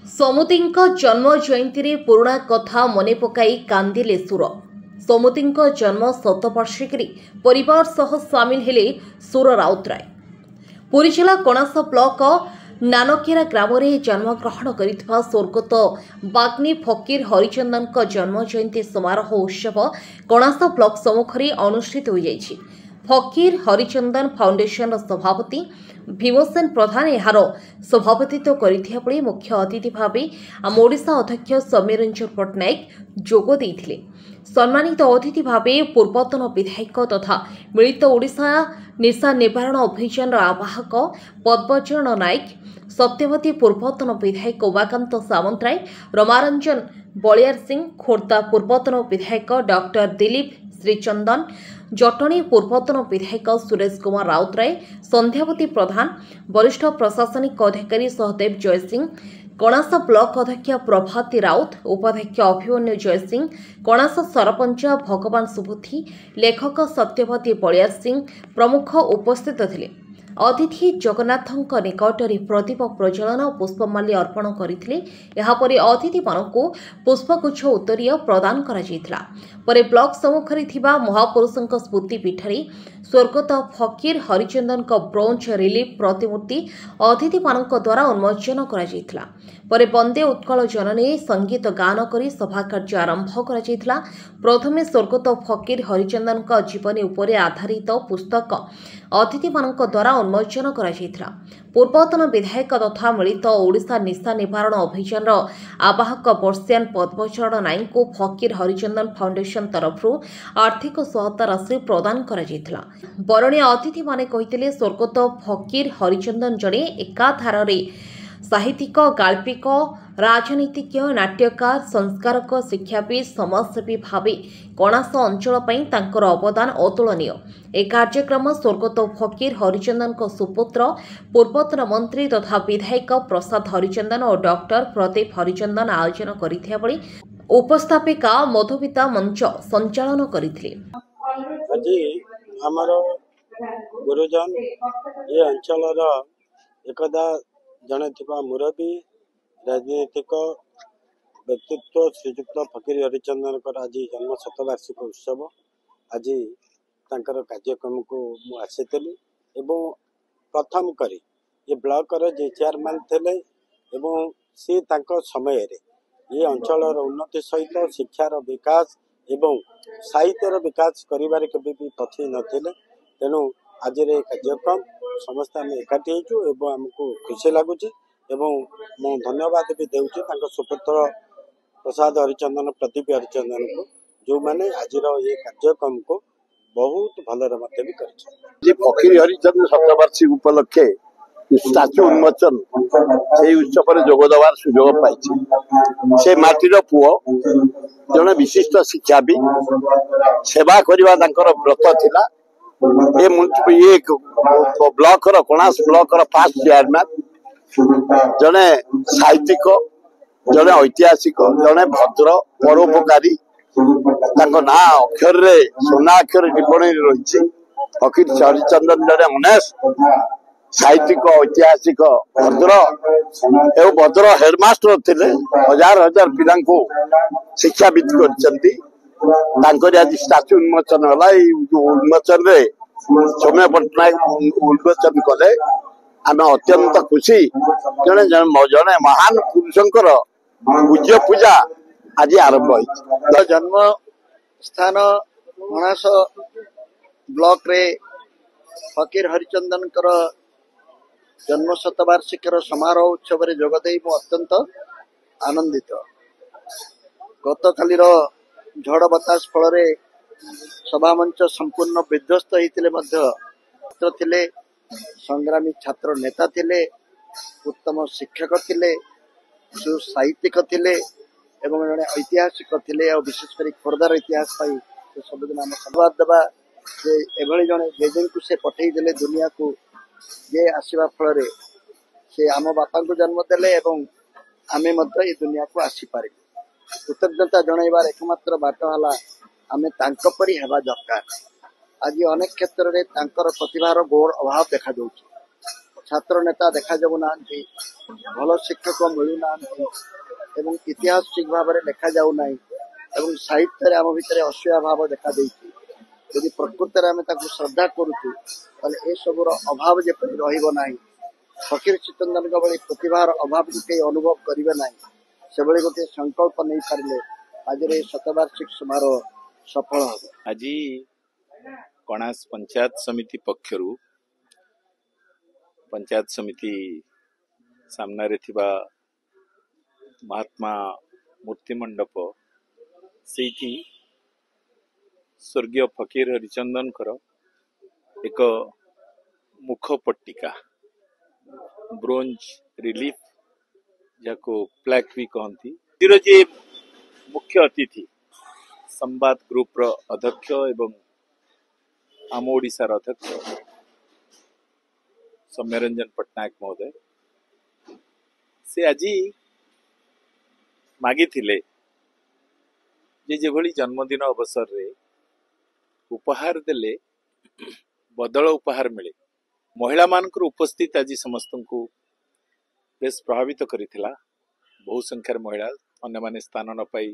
समुद्रीଙ୍କ जन्म जयंती पुराणा कथा मने पकाई कांदिले सुर। समुद्रीଙ୍କ जन्म शतवार्षिकी परिवार सह सामिल हेले सुर राउतराय। पुरी जिला कणास ब्लॉक नानकेरा ग्राम में जन्मग्रहण कर स्वर्गत बाग्नी फकीर हरिचंदन जन्म जयंती समारोह उत्सव कणास ब्लॉक सम्मुख में अनुष्ठित हो जाइछि। फकीर हरिचंदन फाउंडेशन सभापति भीमसेन प्रधान यार सभापतित्व करथिया बेले मुख्य अतिथि भाव आम ओडिशा अध्यक्ष समीर रंजन पट्टनायक जोग देइथिले। सम्मानित अतिथि भाव पूर्वतन विधायक तथा मिलित ओडिशा निशा निवारण अभियान आवाहक पद्मचरण नायक, सत्यवती पूर्वतन विधायक उमाकांत सामंतराय, रमारंजन बलियार सिंह, खोर्धा पूर्वतन विधायक डॉक्टर दिलीप श्रीचंदन, जटणी पूर्वतन विधायक सुरेश कुमार राउतराय, संध्यावती प्रधान, वरिष्ठ प्रशासनिक अधिकारी सहदेव जयसिंह, कणास ब्लॉक अध्यक्ष प्रभाती राउत, उपाध्यक्ष अभिमन्यु जयसिंह, कणास सरपंच भगवान सुबुद्धि, लेखक सत्यवती बलियार सिंह प्रमुख उपस्थित थिले। अतिथि जगन्नाथ निकटरे प्रदीप प्रज्वलन और पुष्पमाल्य अर्पण करथिले। यापरे अतिथि मानकु पुष्पगुच्छ उत्तरीय प्रदान करा जायतिला। परे ब्लॉक सम्मुखरे थिबा महापुरुषक स्मृति पीठरे स्वर्गत फकीर हरिचंदन ब्रोंज रिलीफ प्रतिमूर्ति अतिथि मानक द्वारा उन्मोचन करा जायतिला। परे वंदे उत्कल जननी संगीत गान करी सभा कार्य आरंभ करा जायतिला। प्रथमे स्वर्गत फकीर हरिचंदन जीवनी उपरे आधारित पुस्तक अतिथि मानक द्वारा उन्मोचन करा जायतिला। पूर्वतन विधायक तथा मिलित ओडिशा निशा निवारण अभियान आवाहक वर्षियान पद्मचरण नायक को फकीर हरिचंदन फाउंडेशन तरफ आर्थिक सहायता राशि प्रदान करा जायतिला। बरणी अतिथि माने कहिथिले स्वर्गत फकीर हरिचंदन जड़े एकाधार साहित्यिक, गाल्पिक, राजनीतिज्ञ, नाट्यकार, संस्कारक, शिक्षाविद, समाजसेवी भावे कणास अंचल तांकर अवदान अतुलनीय। एक कार्यक्रम स्वर्गत फकीर हरिचंदन सुपुत्र पूर्वतन मंत्री तथा विधायक प्रसाद हरिचंदन और डॉक्टर प्रदीप हरिचंदन आयोजन करथिया बेले उपस्थापिका मधुमिता मंच संचालन करथिले। आज हमर गुरुजन ये अंचल एकदा जड़े मुरबी राजनीतिक व्यक्तित्व श्रीजुक्त फकीर हरिचंदन आज जन्म शतवार्षिक उत्सव आज तांकर कार्यक्रम को मुझे प्रथम करी ये ब्लॉक जे चेयरमैन थे सी समय ये अंचल उन्नति सहित शिक्षार विकास एवं साहित्यर विकास करिबारे केबे भी पछी नथिले। तेणु आज कार्यक्रम समस्त आम एकाठी होइछु आमको खुशी लगुच मु धन्यवाद भी देउछि तांको सुपुत्र प्रसाद हरिचंदन, प्रदीप हरिचंदन को जो माने आज ये कार्यक्रम को बहुत भलरे मते भी करछि। फकीर हरिचंदन शतवार्षिक उपलक्षे स्टाच्यू उन्मोचन से उत्सव जोगदेवार सुजोग पाई। से माटीर पुओ जड़े विशिष्ट शिक्षाविद सेवा करवा व्रत थिला। ये ब्लॉक कणास ब्लॉक फास्ट चेयरमैन जड़े साहित्यिक, जड़े ऐतिहासिक, जड़े भद्र परोपकारी ना अक्षर रे सोना अक्षर टिप्पणी रही। फकीर हरिचंदन जड़े अनेस साहित्यिक, ऐतिहासिक, भद्र एवं भद्र हेडमास्टर थे। हजार हजार पिला शिक्षाविद कर आज स्टाच्यू उन्मोचन है। उन्मोचन रे सौम्य पट्टनायक उन्मोचन कले आम अत्यंत खुशी। जड़े जड़े महान पुरुषंकर पूज्य पूजा आज आरंभ हो। जन्म स्थान कणास ब्लॉक रे फकीर हरिचंदन जन्म शतवार्षिकीर समारोह उत्सव में जोगदे मु अत्यंत आनंदित। गत कालीर झड़ बतास फल सभामंच संपूर्ण विध्वस्त होते थे। संग्रामी छात्र नेता थे, उत्तम शिक्षक थे, सुसाहित्यिक थे एवं जड़े ऐतिहासिक थे। और विशेषकर खोर्धार इतिहास सबुदिन आम धन्यवाद देवा एभली जड़े जेजे को से पठे देले दुनिया को जे आसवा फल से आम बापा को जन्म देले एवं आमे मध्य ये दुनिया को आसी पारे। कृतज्ञता जनइबार एकमात्र बाट है आमे तांको परी हेबा दरकार। आज अनेक क्षेत्र में तांकर प्रतिभार गोड़ अभाव देखा जाउछि। छात्र नेता देखा जाऊ ना, भल शिक्षक मिलू ना, इतिहास ठीक भाव में लिखा जाऊ ना, साहित्य आम भितर असूया भाव देखा देती। यदि प्रकृत में आम श्रद्धा करुचु ताले ए सबुर अभाव जेपरि रहिबो नाही। फकीर चित्तरंजन भली प्रतिभार अभाव को कई अनुभव करेंगे ना, से गोटे संकल्प नहीं पारे आज शतवार्षिक समारोह सफल हो। आज कणास पंचायत समिति पक्षरु पंचायत समिति सामना रे थिबा महात्मा मूर्ति मंडप सेठी स्वर्गीय फकीर हरिचंदन कर एक मुख पट्टिका ब्रोंज रिलीफ जाको प्लैक भी कहती जे मुख्य अतिथि संवाद ग्रुप रो अध्यक्ष एवं आम ओडिशार अध्यक्ष सौम्यरंजन पट्टनायक महोदय से आज मागी थिले जे भली जन्मदिन अवसर रे उपहार देले बदल उपहार मिले। महिला मानकर उपस्थित आज समस्त को बेस प्रभावित करिथिला। बहु संख्यार महिला अन्य माने स्थान न पाई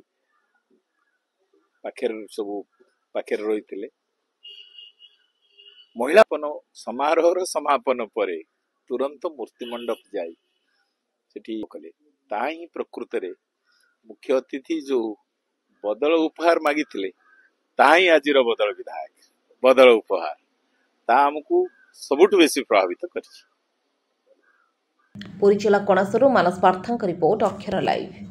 पाखेर सब पाखेर रही। महिलापन समारोह समापन पर तुरंत मूर्ति मंडप जाई सेठी कले ताही प्रकृत रे मुख्य अतिथि जो बदल उपहार मागी थिले ताही आजिर बदल विधायक बदल उपहार ता हमकु सबुठ बेसी प्रभावित करछि। पुरी जिला कणासरू मानस पार्थांक रिपोर्ट अक्षर लाइव।